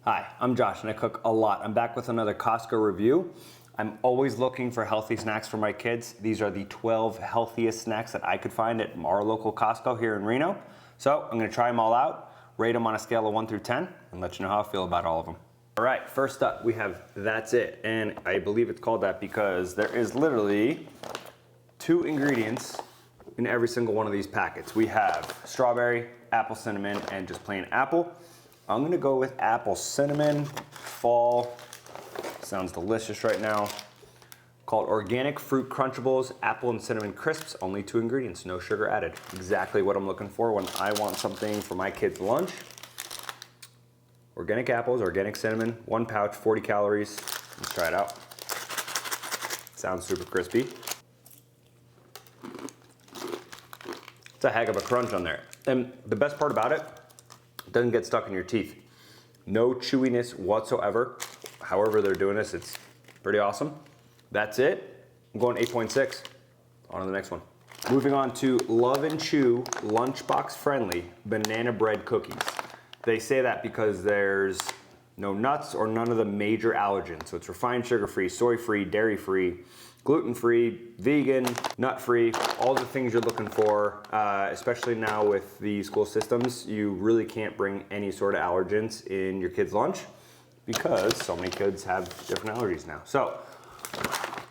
Hi, I'm Josh and I cook a lot. I'm back with another Costco review. I'm always looking for healthy snacks for my kids. These are the 12 healthiest snacks that I could find at our local Costco here in Reno. So I'm gonna try them all out, rate them on a scale of 1 through 10, and let you know how I feel about all of them. All right, first up we have That's It. And I believe it's called that because there is literally 2 ingredients in every single one of these packets. We have strawberry, apple cinnamon, and just plain apple. I'm gonna go with apple cinnamon, fall. Sounds delicious right now. Called Organic Fruit Crunchables, apple and cinnamon crisps, only 2 ingredients, no sugar added. Exactly what I'm looking for when I want something for my kids' lunch. Organic apples, organic cinnamon, 1 pouch, 40 calories. Let's try it out. Sounds super crispy. It's a heck of a crunch on there. And the best part about it, doesn't get stuck in your teeth. No chewiness whatsoever. However they're doing this, it's pretty awesome. That's it. I'm going 8.6. On to the next one. Moving on to Love and Chew Lunchbox Friendly Banana Bread Cookies. They say that because there's no nuts or none of the major allergens. So it's refined sugar-free, soy-free, dairy-free, gluten-free, vegan, nut-free, all the things you're looking for, especially now with the school systems. You really can't bring any sort of allergens in your kids' lunch because so many kids have different allergies now. So,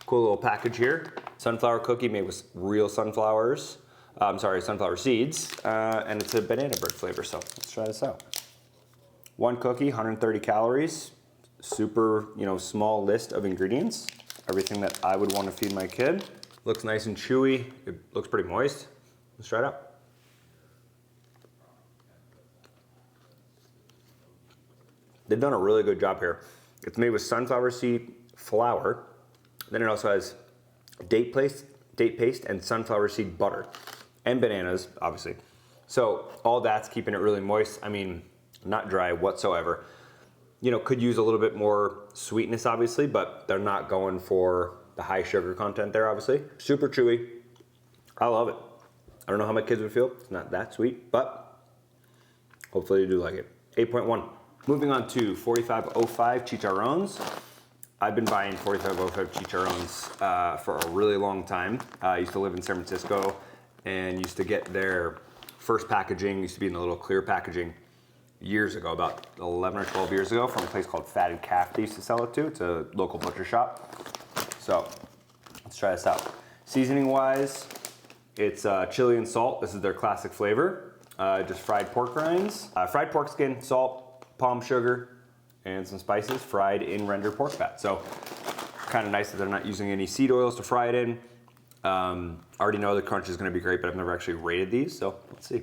cool little package here. Sunflower cookie made with real sunflowers. Sunflower seeds, and it's a banana bread flavor, so let's try this out. 1 cookie, 130 calories, super, small list of ingredients. Everything that I would want to feed my kid. Looks nice and chewy. It looks pretty moist. Let's try it out. They've done a really good job here. It's made with sunflower seed flour. Then it also has date paste, and sunflower seed butter. And bananas, obviously. So all that's keeping it really moist. I mean, not dry whatsoever. Could use a little bit more sweetness, obviously, but they're not going for the high sugar content there, obviously. Super chewy. I love it. I don't know how my kids would feel. It's not that sweet, but hopefully you do like it. 8.1. Moving on to 4505 chicharrones. I've been buying 4505 chicharrones for a really long time. I used to live in San Francisco and used to get their first packaging, used to be in the little clear packaging, years ago, about 11 or 12 years ago, from a place called Fatted Calf they used to sell it to. It's a local butcher shop. So let's try this out. Seasoning wise, it's chili and salt. This is their classic flavor. Just fried pork rinds, fried pork skin, salt, palm sugar, and some spices fried in rendered pork fat. So kind of nice that they're not using any seed oils to fry it in. I already know the crunch is gonna be great, but I've never actually rated these, so let's see.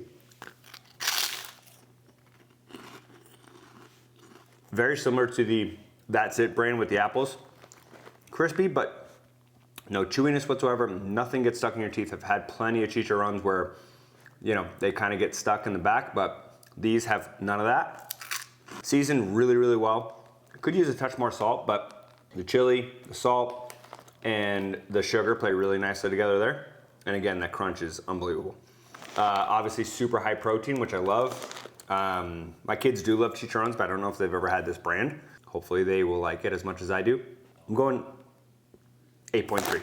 Very similar to the That's It brand with the apples. Crispy, but no chewiness whatsoever. Nothing gets stuck in your teeth. I've had plenty of chicharrones where, they kind of get stuck in the back, but these have none of that. Seasoned really, really well. Could use a touch more salt, but the chili, the salt, and the sugar play really nicely together there. And again, that crunch is unbelievable. Obviously super high protein, which I love. My kids do love chicharrones, but I don't know if they've ever had this brand. Hopefully they will like it as much as I do. I'm going 8.3.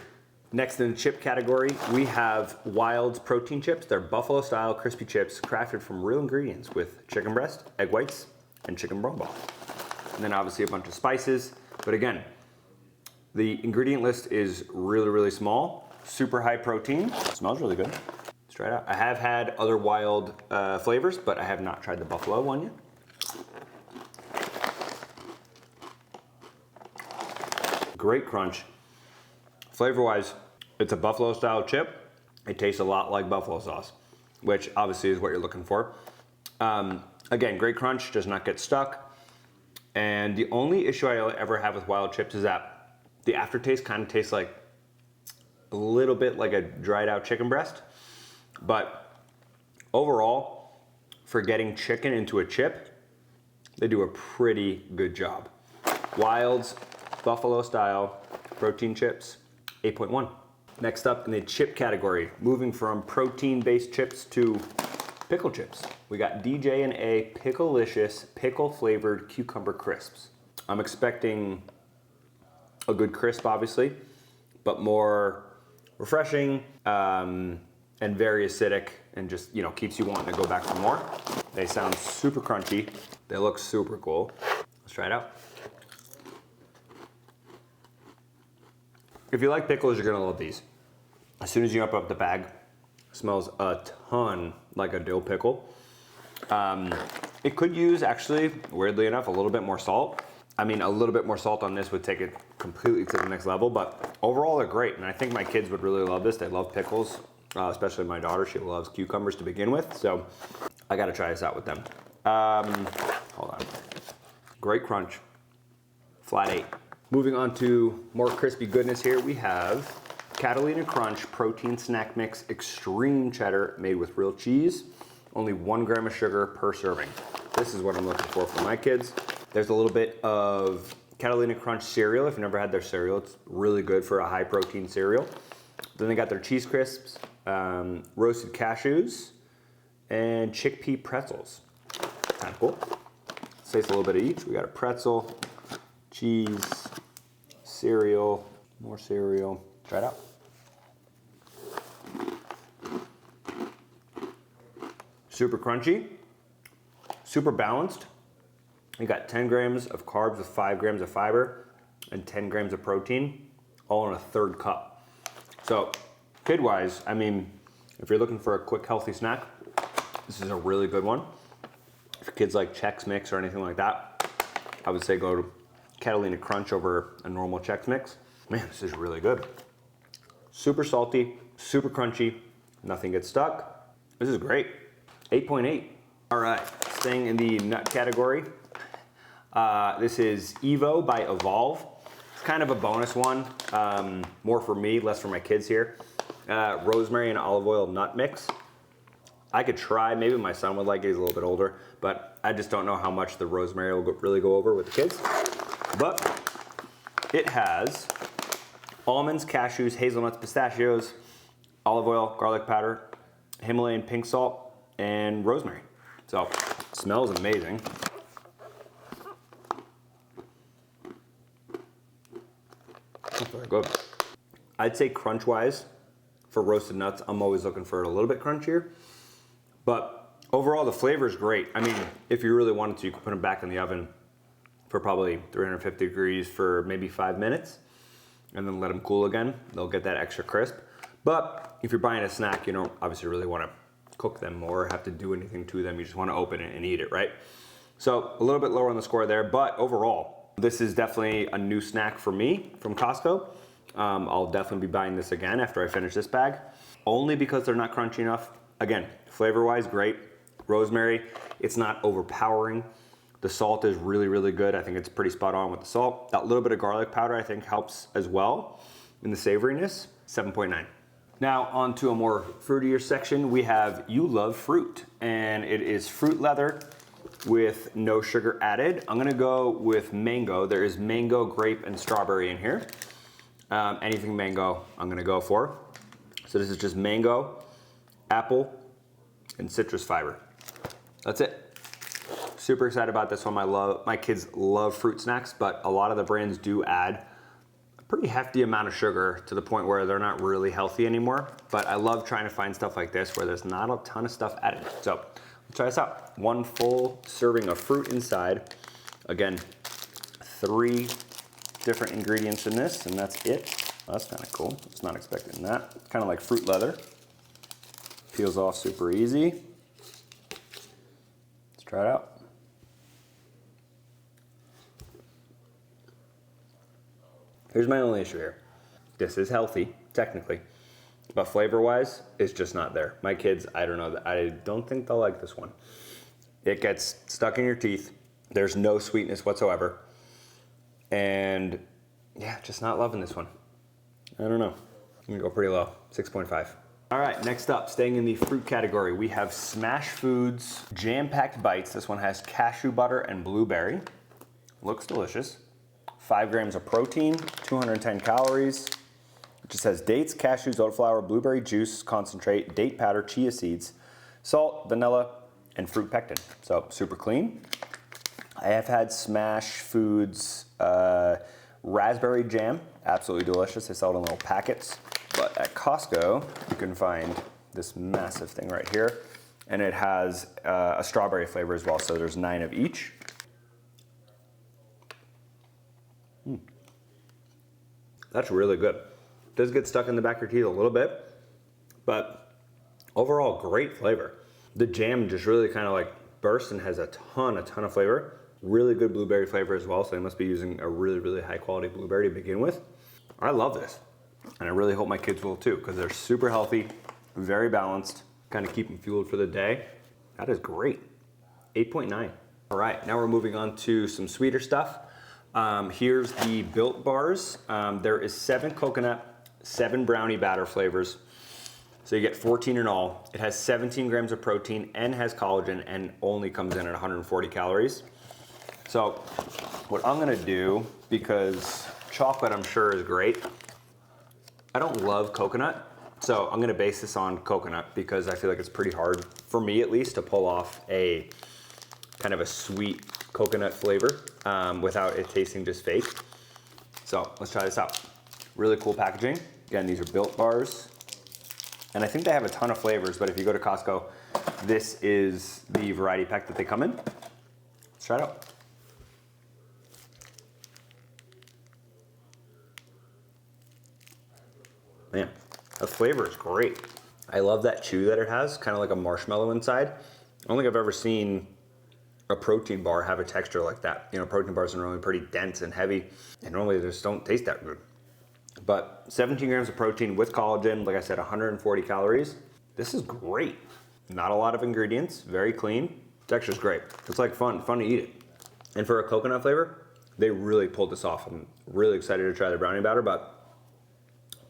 Next in the chip category, we have Wild's protein chips. They're buffalo style crispy chips crafted from real ingredients with chicken breast, egg whites, and chicken broth ball. And then obviously a bunch of spices. But again, the ingredient list is really, really small, super high protein. It smells really good. Try it out. I have had other Wild flavors, but I have not tried the buffalo one yet. Great crunch. Flavor-wise, it's a buffalo style chip. It tastes a lot like buffalo sauce, which obviously is what you're looking for. Again, great crunch, does not get stuck. And the only issue I ever have with Wild chips is that the aftertaste kind of tastes like a little bit like a dried out chicken breast. But overall, for getting chicken into a chip, they do a pretty good job. Wild's buffalo style protein chips, 8.1. Next up in the chip category, moving from protein-based chips to Pickle chips. We got DJ&A Picklelicious Pickle Flavored Cucumber Crisps. I'm expecting a good crisp, obviously, but more refreshing and very acidic, and just, you know, keeps you wanting to go back for more. They sound super crunchy. They look super cool. Let's try it out. If you like pickles, you're gonna love these. As soon as you open up the bag, it smells a ton like a dill pickle. It could use, actually, weirdly enough, a little bit more salt. I mean, a little bit more salt on this would take it completely to the next level, but overall they're great. And I think my kids would really love this. They love pickles, especially my daughter. She loves cucumbers to begin with. So I gotta try this out with them. Hold on. Great crunch, flat 8. Moving on to more crispy goodness here, we have Catalina Crunch Protein Snack Mix Extreme Cheddar made with real cheese. Only 1 gram of sugar per serving. This is what I'm looking for my kids. There's a little bit of Catalina Crunch cereal. If you've never had their cereal, it's really good for a high protein cereal. Then they got their cheese crisps, roasted cashews, and chickpea pretzels. Kind of cool. Let's taste a little bit of each. We got a pretzel, cheese, cereal, more cereal. Try it out. Super crunchy, super balanced. You got 10 grams of carbs with 5 grams of fiber and 10 grams of protein, all in a 1/3 cup. So kid-wise, I mean, if you're looking for a quick, healthy snack, this is a really good one. If kids like Chex Mix or anything like that, I would say go to Catalina Crunch over a normal Chex Mix. Man, this is really good. Super salty, super crunchy, nothing gets stuck. This is great. 8.8. All right, staying in the nut category. This is Evo by Evolve. It's kind of a bonus one, more for me, less for my kids here. Rosemary and olive oil nut mix. I could try, maybe my son would like it, he's a little bit older, but I just don't know how much the rosemary will really go over with the kids. But it has almonds, cashews, hazelnuts, pistachios, olive oil, garlic powder, Himalayan pink salt, and rosemary. So, it smells amazing. That's very good. I'd say crunch-wise, for roasted nuts, I'm always looking for it a little bit crunchier. But overall, the flavor is great. I mean, if you really wanted to, you could put them back in the oven for probably 350 degrees for maybe 5 minutes, and then let them cool again. They'll get that extra crisp. But if you're buying a snack, you don't obviously really want to cook them or have to do anything to them. You just want to open it and eat it, right? So a little bit lower on the score there, but overall, this is definitely a new snack for me from Costco. I'll definitely be buying this again after I finish this bag, only because they're not crunchy enough. Again, flavor-wise, great. Rosemary, it's not overpowering. The salt is really, really good. I think it's pretty spot on with the salt. That little bit of garlic powder, I think, helps as well in the savoriness. 7.9. Now on to a more fruitier section. We have You Love Fruit, and it is fruit leather with no sugar added. I'm gonna go with mango. There is mango, grape, and strawberry in here. Anything mango, I'm gonna go for. So this is just mango, apple, and citrus fiber. That's it. Super excited about this one. My kids love fruit snacks, but a lot of the brands do add a pretty hefty amount of sugar to the point where they're not really healthy anymore. But I love trying to find stuff like this where there's not a ton of stuff added. So let's try this out. 1 full serving of fruit inside. Again, 3 different ingredients in this, and that's it. Oh, that's kind of cool. I was not expecting that. Kind of like fruit leather. Peels off super easy. Let's try it out. Here's my only issue here. This is healthy, technically, but flavor-wise, it's just not there. My kids, I don't know, I don't think they'll like this one. It gets stuck in your teeth. There's no sweetness whatsoever. And yeah, just not loving this one. I don't know. I'm gonna go pretty low, 6.5. All right, next up, staying in the fruit category, we have Smash Foods Jam-Packed Bites. This one has cashew butter and blueberry. Looks delicious. 5 grams of protein, 210 calories. It just has dates, cashews, oat flour, blueberry juice, concentrate, date powder, chia seeds, Salt, vanilla, and fruit pectin. So super clean. I have had Smash Foods raspberry jam, absolutely delicious. They sell it in little packets. But at Costco, you can find this massive thing right here. And it has a strawberry flavor as well, so there's 9 of each. That's really good. Does get stuck in the back of your teeth a little bit, but overall great flavor. The jam just really kind of like bursts and has a ton of flavor. Really good blueberry flavor as well, so they must be using a really high quality blueberry to begin with. I love this, and I really hope my kids will too, because they're super healthy, very balanced, kind of keep them fueled for the day. That is great. 8.9. All right, now we're moving on to some sweeter stuff. Here's the Built Bars. There is 7 coconut, 7 brownie batter flavors. So you get 14 in all. It has 17 grams of protein and has collagen and only comes in at 140 calories. So what I'm gonna do, because chocolate I'm sure is great, I don't love coconut. So I'm gonna base this on coconut because I feel like it's pretty hard, for me at least, to pull off a kind of a sweet coconut flavor without it tasting just fake. So let's try this out. Really cool packaging. Again, these are Built Bars. And I think they have a ton of flavors, but if you go to Costco, this is the variety pack that they come in. Let's try it out. Man, the flavor is great. I love that chew that it has, kind of like a marshmallow inside. I don't think I've ever seen a protein bar have a texture like that. You know, protein bars are normally pretty dense and heavy, and normally they just don't taste that good. But 17 grams of protein with collagen, like I said, 140 calories. This is great. Not a lot of ingredients, very clean. Texture's great. It's like fun to eat it. And for a coconut flavor, they really pulled this off. I'm really excited to try the brownie batter, but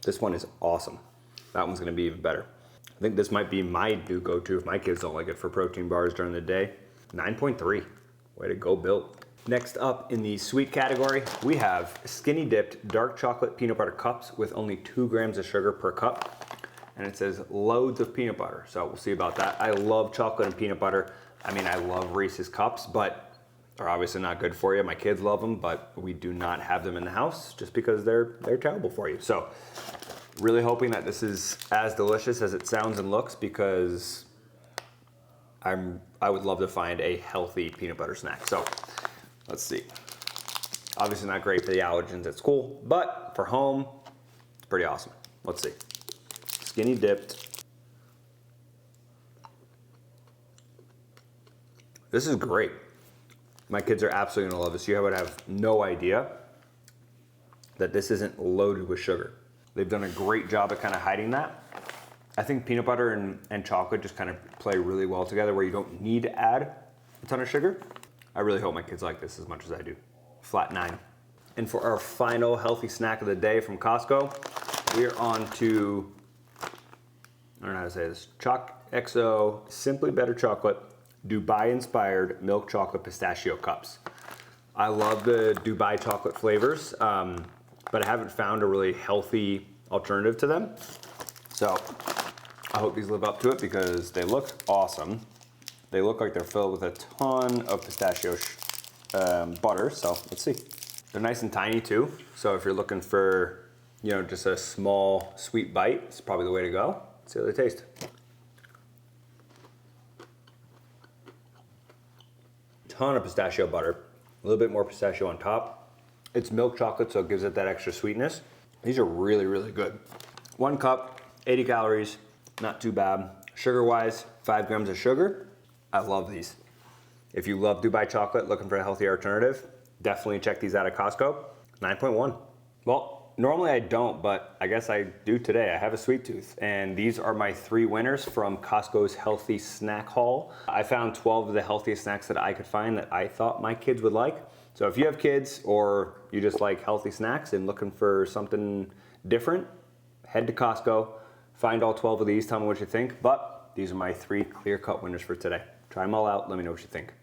this one is awesome. That one's gonna be even better. I think this might be my new go-to if my kids don't like it for protein bars during the day. 9.3, way to go, Built. Next up in the sweet category, we have skinny dipped dark chocolate peanut butter cups with only 2 grams of sugar per cup. And it says loads of peanut butter, so we'll see about that. I love chocolate and peanut butter. I mean, I love Reese's cups, but they're obviously not good for you. My kids love them, but we do not have them in the house just because they're terrible for you. So really hoping that this is as delicious as it sounds and looks, because I would love to find a healthy peanut butter snack. So let's see. Obviously not great for the allergens at school, but for home, it's pretty awesome. Let's see. Skinny dipped. This is great. My kids are absolutely gonna love this. You would have no idea that this isn't loaded with sugar. They've done a great job at kind of hiding that. I think peanut butter and chocolate just kind of play really well together, where you don't need to add a ton of sugar. I really hope my kids like this as much as I do. Flat 9. And for our final healthy snack of the day from Costco, we're on to, I don't know how to say this, Choc XO Simply Better Chocolate Dubai-inspired milk chocolate pistachio cups. I love the Dubai chocolate flavors, but I haven't found a really healthy alternative to them. So I hope these live up to it because they look awesome. They look like they're filled with a ton of pistachio butter, so let's see. They're nice and tiny too, so if you're looking for, you know, just a small sweet bite, it's probably the way to go. Let's see how they taste. Ton of pistachio butter, a little bit more pistachio on top. It's milk chocolate, so it gives it that extra sweetness. These are really good. 1 cup, 80 calories, not too bad. Sugar-wise, 5 grams of sugar. I love these. If you love Dubai chocolate, looking for a healthy alternative, definitely check these out at Costco. 9.1. Well, normally I don't, but I guess I do today. I have a sweet tooth, and these are my 3 winners from Costco's healthy snack haul. I found 12 of the healthiest snacks that I could find that I thought my kids would like. So if you have kids or you just like healthy snacks and looking for something different, head to Costco, find all 12 of these, tell me what you think. But these are my 3 clear-cut winners for today. Try them all out, let me know what you think.